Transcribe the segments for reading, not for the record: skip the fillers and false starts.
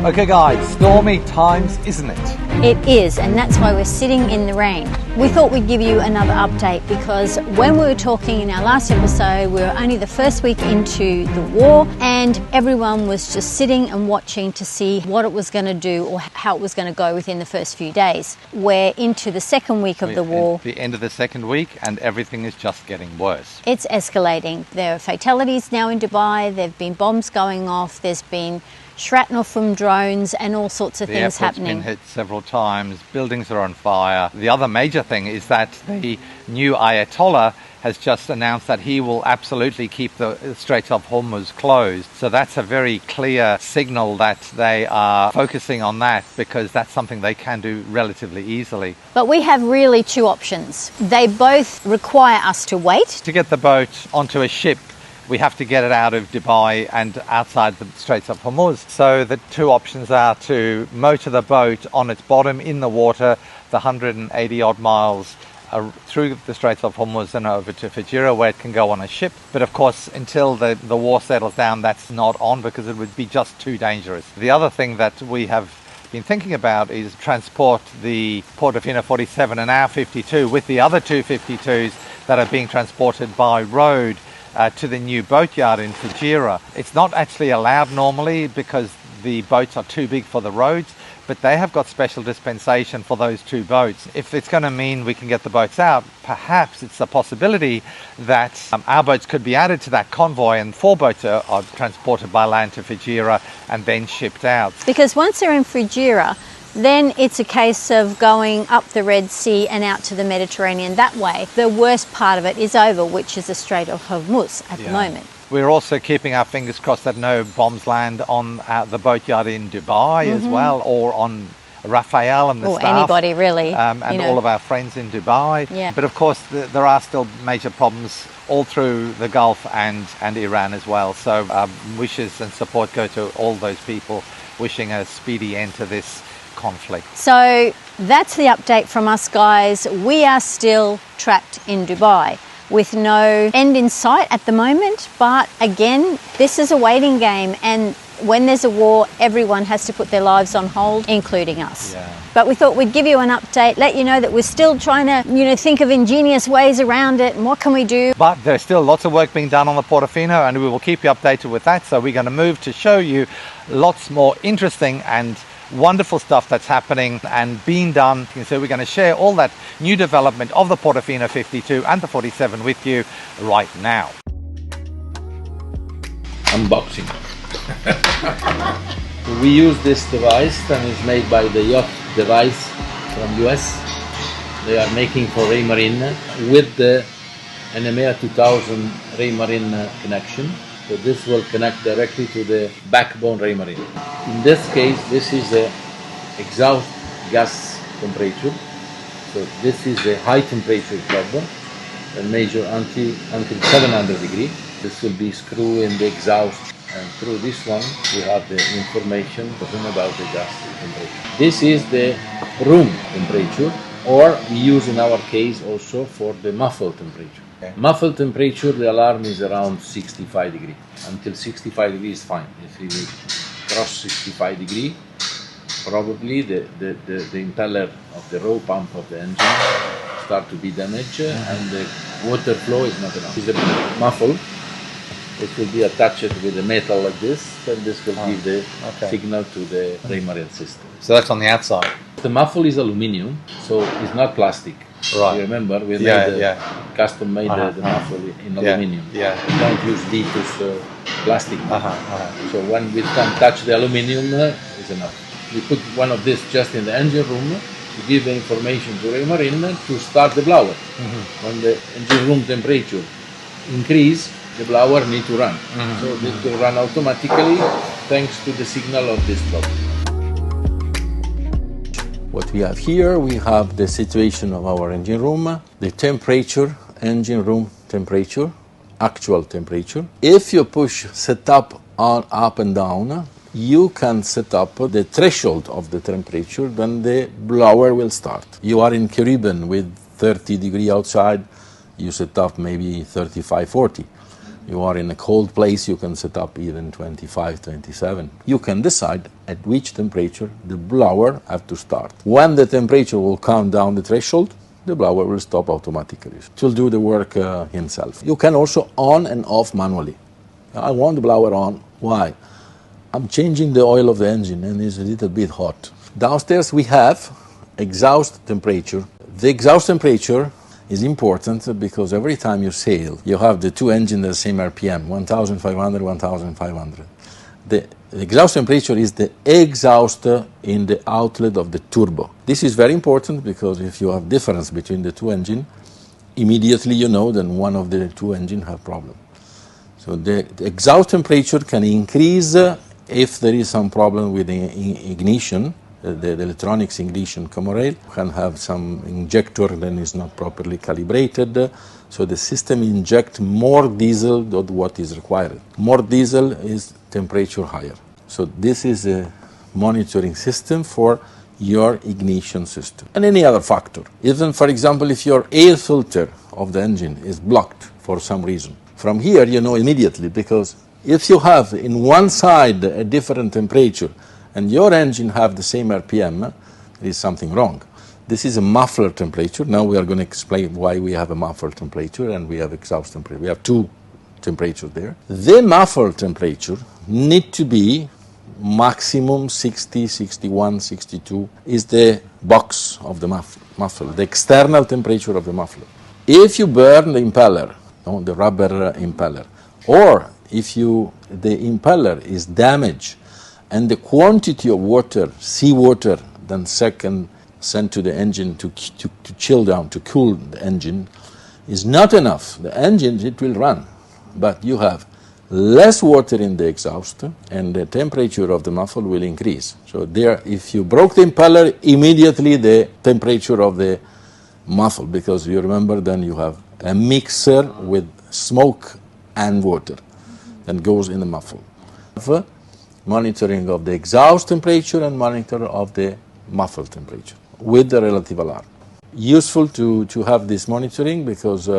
Okay guys, stormy times, isn't it? It is, and that's why we're sitting in the rain. We thought we'd give you another update because when we were talking in our last episode, we were only the first week into the war and everyone was just sitting and watching to see what it was going to do or how it was going to go within the first few days. We're into the second week of the war. The end of the second week and everything is just getting worse. It's escalating. There are fatalities now in Dubai, there have been bombs going off, there's been shrapnel from drones and all sorts of things happening. The airport's been hit several times, buildings are on fire. The other major thing is that the new Ayatollah has just announced that he will absolutely keep the Straits of Hormuz closed. So that's a very clear signal that they are focusing on that because that's something they can do relatively easily. But we have really two options. They both require us to wait. To get the boat onto a ship, we have to get it out of Dubai and outside the Straits of Hormuz. So the two options are to motor the boat on its bottom in the water, the 180 odd miles through the Straits of Hormuz and over to Fujairah where it can go on a ship. But of course, until the war settles down, that's not on because it would be just too dangerous. The other thing that we have been thinking about is transport the Portofino 47 and our 52 with the other two 52s that are being transported by road to the new boatyard in Fujairah. It's not actually allowed normally because the boats are too big for the roads, but they have got special dispensation for those two boats. If it's going to mean we can get the boats out, perhaps it's a possibility that our boats could be added to that convoy and 4 boats are transported by land to Fujairah and then shipped out. Because once they're in Fujairah, then it's a case of going up the Red Sea and out to the Mediterranean that way. The worst part of it is over, which is the Strait of Hormuz at the moment. We're also keeping our fingers crossed that no bombs land on the boatyard in Dubai as well, or on Raphael and the staff. Or anybody really. And all of our friends in Dubai. Yeah. But of course there are still major problems all through the Gulf and Iran as well. So wishes and support go to all those people wishing a speedy end to this conflict. So that's the update from us, guys. We are still trapped in Dubai with no end in sight at the moment, but again, this is a waiting game, and when there's a war, everyone has to put their lives on hold, including us. But we thought we'd give you an update, let you know that we're still trying to, think of ingenious ways around it and what can we do. But there's still lots of work being done on the Portofino, and we will keep you updated with that. So we're going to move to show you lots more interesting and wonderful stuff that's happening and being done. So we're going to share all that new development of the Portofino 52 and the 47 with you right now. Unboxing. We use this device and it's made by the Yacht Device from US. They are making for Raymarine with the NMEA 2000 Raymarine connection. So this will connect directly to the backbone Raymarine. In this case, this is the exhaust gas temperature. So this is the high temperature problem, and measure until 700 degrees. This will be screwed in the exhaust, and through this one we have the information about the gas temperature. This is the room temperature, or we use in our case also for the muffled temperature. Muffled temperature, the alarm is around 65 degrees. Until 65 degrees is fine. If you cross 65 degrees, probably the impeller of the row pump of the engine start to be damaged and the water flow is not enough. It's a muffle. It will be attached with a metal like this, and this will give the signal to the Raymarine system. So that's on the outside. The muffle is aluminium, so it's not plastic. Right. You remember we custom made the muffle in aluminium. We don't use Vitus plastic. So when we can touch the aluminium, is enough. We put one of this just in the engine room to give the information to Raymarine to start the blower. When the engine room temperature increase, the blower need to run. So this will run automatically thanks to the signal of this block. What we have here, we have the situation of our engine room, the temperature, engine room temperature, actual temperature. If you push setup on up and down, you can set up the threshold of the temperature, then the blower will start. You are in Caribbean with 30 degrees outside, you set up maybe 35, 40. You are in a cold place, you can set up even 25, 27. You can decide at which temperature the blower have to start. When the temperature will come down the threshold, the blower will stop automatically. It will do the work himself. You can also on and off manually. I want the blower on. Why? I'm changing the oil of the engine and it's a little bit hot. Downstairs we have exhaust temperature. The exhaust temperature is important because every time you sail, you have the two engines at the same RPM, 1,500, 1,500. The exhaust temperature is the exhaust in the outlet of the turbo. This is very important because if you have difference between the two engines, immediately you know that one of the two engines have problem. So the exhaust temperature can increase if there is some problem with the ignition. The electronics ignition rail can have some injector that is not properly calibrated, so the system injects more diesel than what is required. More diesel is temperature higher. So this is a monitoring system for your ignition system. And any other factor. Even, for example, if your air filter of the engine is blocked for some reason. From here you know immediately, because if you have in one side a different temperature and your engine have the same RPM, there is something wrong. This is a muffler temperature. Now we are going to explain why we have a muffler temperature and we have exhaust temperature. We have two temperatures there. The muffler temperature need to be maximum 60, 61, 62 is the box of the muffler, the external temperature of the muffler. If you burn the impeller, the rubber impeller, or if the impeller is damaged and the quantity of water, seawater, then sent to the engine to chill down, to cool the engine, is not enough. The engine, it will run, but you have less water in the exhaust and the temperature of the muffler will increase. So there, if you broke the impeller, immediately the temperature of the muffler, because you remember then you have a mixer with smoke and water that goes in the muffler. Monitoring of the exhaust temperature and monitor of the muffler temperature with the relative alarm. Useful to have this monitoring because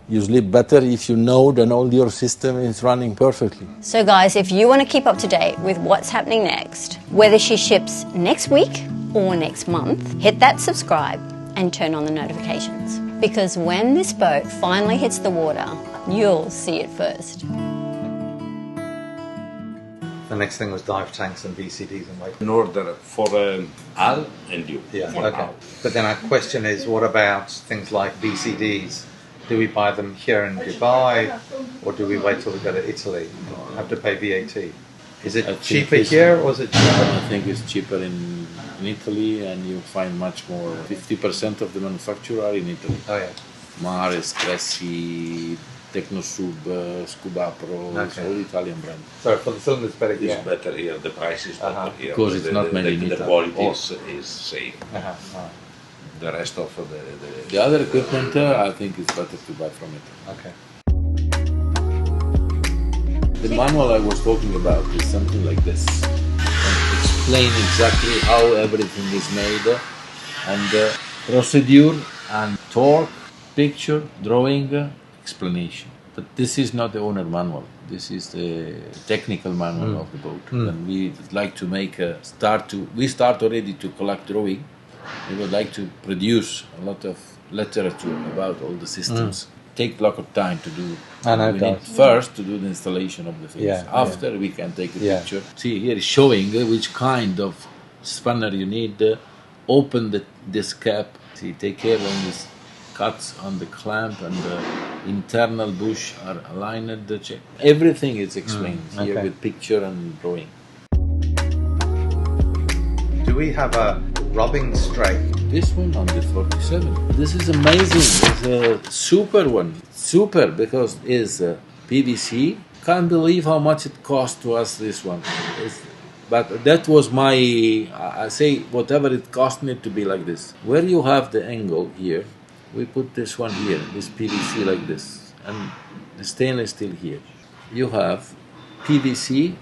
you sleep better if you know that all your system is running perfectly. So guys, if you want to keep up to date with what's happening next, whether she ships next week or next month, hit that subscribe and turn on the notifications. Because when this boat finally hits the water, you'll see it first. The next thing was dive tanks and VCDs and weight. In order for Al and you. Yeah, for okay. Al. But then our question is, what about things like VCDs? Do we buy them here in Dubai, or do we wait till we go to Italy and have to pay VAT? Is it cheaper here, or is it cheaper? I think it's cheaper in Italy, and you find much more. 50% of the manufacturer are in Italy. Oh yeah. Mares, Cressi, Technosub, Scuba Pro, Okay. all Italian brands. Sorry, for the cylinders better It's here. better here, the price is better here. Because it's not made in the Italy. quality is same. Uh-huh. The rest of The other equipment, I think it's better to buy from Italy. Okay. The manual I was talking about is something like this. And explain exactly how everything is made and procedure and torque, picture, drawing, explanation. But this is not the owner manual. This is the technical manual of the boat. And we like to make we start already to collect drawing. We would like to produce a lot of literature about all the systems. Take a lot of time to do. I know We it need does. first to do the installation of the things. Yeah, After we can take a Yeah. picture. See, here is showing which kind of spanner you need. Open this cap. See, take care on these cuts on the clamp and the internal bush are aligned. Everything is explained here okay. with picture and drawing. Do we have a rubbing strake? This one on the 47. This is amazing. It's a super one. Super because it's PVC. Can't believe how much it cost to us, this one. But that was I say whatever it cost me to be like this. Where you have the angle here, we put this one here, this PVC like this, and the stainless steel here. You have PVC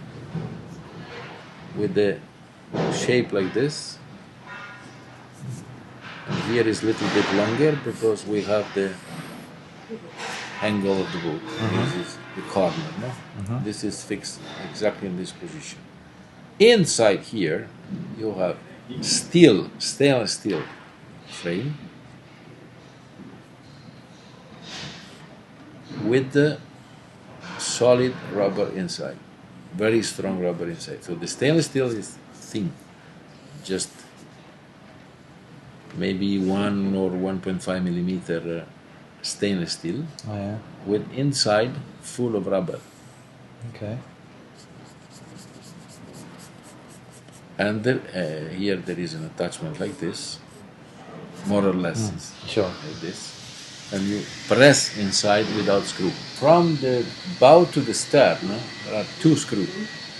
with the shape like this. And here is a little bit longer because we have the angle of the boat. This is the corner. No? This is fixed exactly in this position. Inside here, you have stainless steel frame with the solid rubber inside, very strong rubber inside. So the stainless steel is thin, just maybe 1 or 1.5 millimeter stainless steel, with inside full of rubber. Okay. And then, here there is an attachment like this, more or less, Sure. like this, and you press inside without screw. From the bow to the stern, there are 2 screws,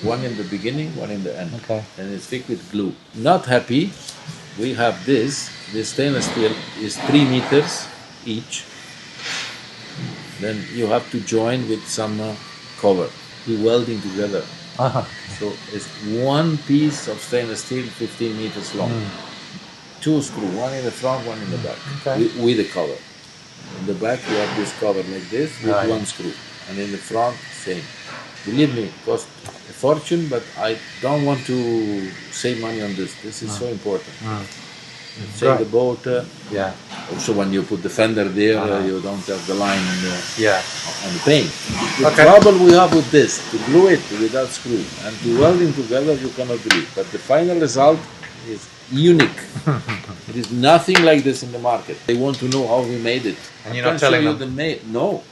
one in the beginning, one in the end, Okay. and it's fixed with glue. Not happy, we have this stainless steel is 3 meters each. Then you have to join with some cover, the welding together. So it's one piece of stainless steel, 15 meters long. 2 screws, one in the front, one in the back, with the cover. In the back you have this cover like this with 1 screw, and in the front same. Believe me, it cost a fortune, but I don't want to save money on this. This is so important. Save the boat. Also, when you put the fender there, you don't have the line on the paint. The trouble we have with this, to glue it without screw and to welding together, you cannot do it. But the final result is unique. There is nothing like this in the market. They want to know how we made it. And you're not telling them? No.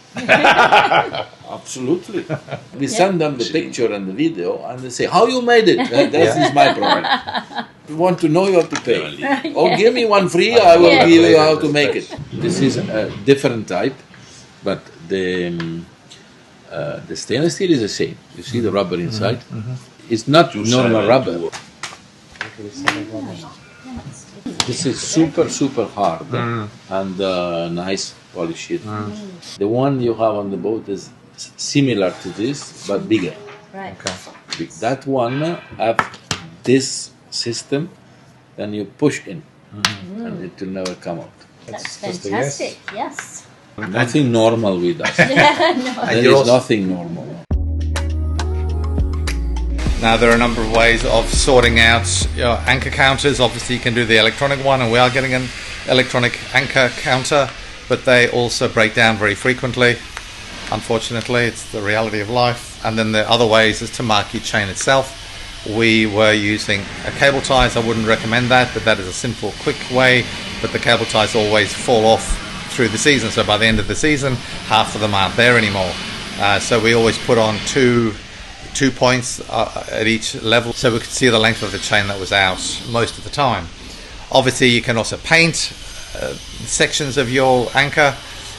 Absolutely. We send them the picture and the video, and they say, "How you made it?" That is my problem. If you want to know, you have to pay. Or give me one free, I will give you how to make it. This is a different type, but the stainless steel is the same. You see the rubber inside? It's not normal rubber. This is super hard and nice polish it. The one you have on the boat is similar to this, but bigger. Right. That one have this system, then you push in, and it will never come out. That's fantastic. Yes. Nothing normal with us. No. There is nothing normal. Now there are a number of ways of sorting out your anchor counters. Obviously you can do the electronic one, and we are getting an electronic anchor counter, but they also break down very frequently. Unfortunately, it's the reality of life. And then the other ways is to mark your chain itself. We were using a cable ties. I wouldn't recommend that, but that is a simple, quick way. But the cable ties always fall off through the season, so by the end of the season, half of them aren't there anymore. So we always put on two points at each level, so we could see the length of the chain that was out most of the time. Obviously, you can also paint sections of your anchor,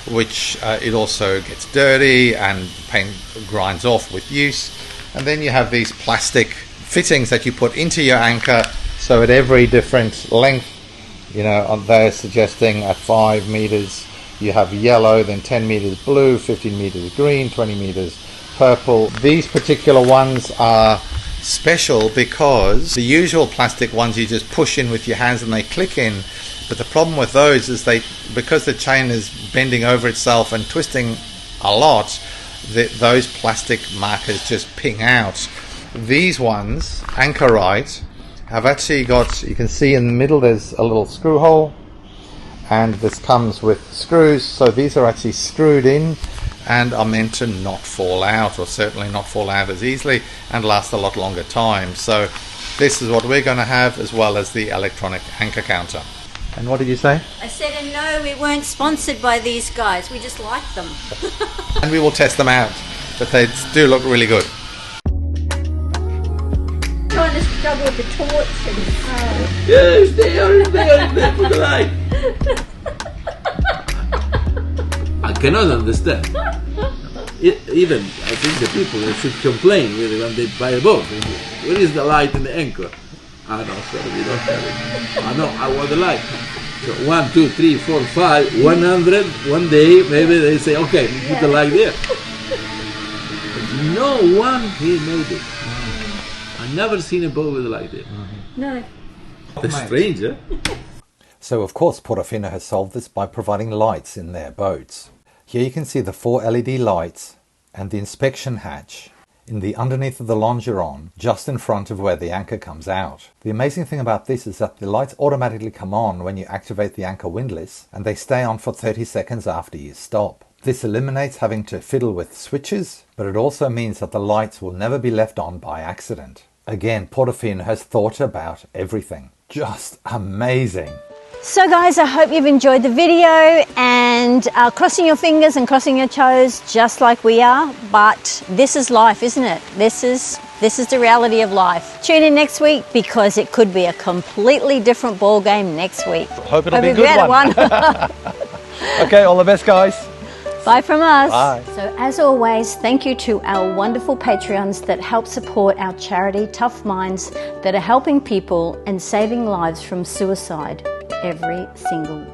which it also gets dirty and paint grinds off with use. And then you have these plastic fittings that you put into your anchor, so at every different length, you know, they're suggesting at 5 meters you have yellow, then 10 meters blue, 15 meters green, 20 meters purple. These particular ones are special because the usual plastic ones you just push in with your hands and they click in, but the problem with those is because the chain is bending over itself and twisting a lot, those plastic markers just ping out. These ones, Anchorite, have actually got, you can see in the middle there's a little screw hole, and this comes with screws, so these are actually screwed in and are meant to not fall out, or certainly not fall out as easily, and last a lot longer time. So this is what we're going to have, as well as the electronic anchor counter. And what did you say? I said, and no, we weren't sponsored by these guys. We just like them. And we will test them out, but they do look really good. Trying to struggle with the torch and Yes, there, put the light. I cannot understand. Even, I think the people they should complain really when they buy a boat. Where is the light in the anchor? Ah no, sorry, we don't have it. Ah no, I want the light. So 1, 2, 3, 4, 5, 100, one day maybe they say, okay, put the light there. But no one here made it. I never seen a boat with a light there. no. That's strange, eh? So of course Portofino has solved this by providing lights in their boats. Here you can see the 4 LED lights and the inspection hatch in the underneath of the longeron, just in front of where the anchor comes out. The amazing thing about this is that the lights automatically come on when you activate the anchor windlass, and they stay on for 30 seconds after you stop. This eliminates having to fiddle with switches, but it also means that the lights will never be left on by accident. Again, Portofino has thought about everything. Just amazing. So guys, I hope you've enjoyed the video and crossing your fingers and crossing your toes just like we are, but this is life, isn't it? This is the reality of life. Tune in next week because it could be a completely different ball game next week. Hope it'll be a good one. Okay, all the best guys. Bye from us. Bye. So as always, thank you to our wonderful Patreons that help support our charity Tough Minds that are helping people and saving lives from suicide every single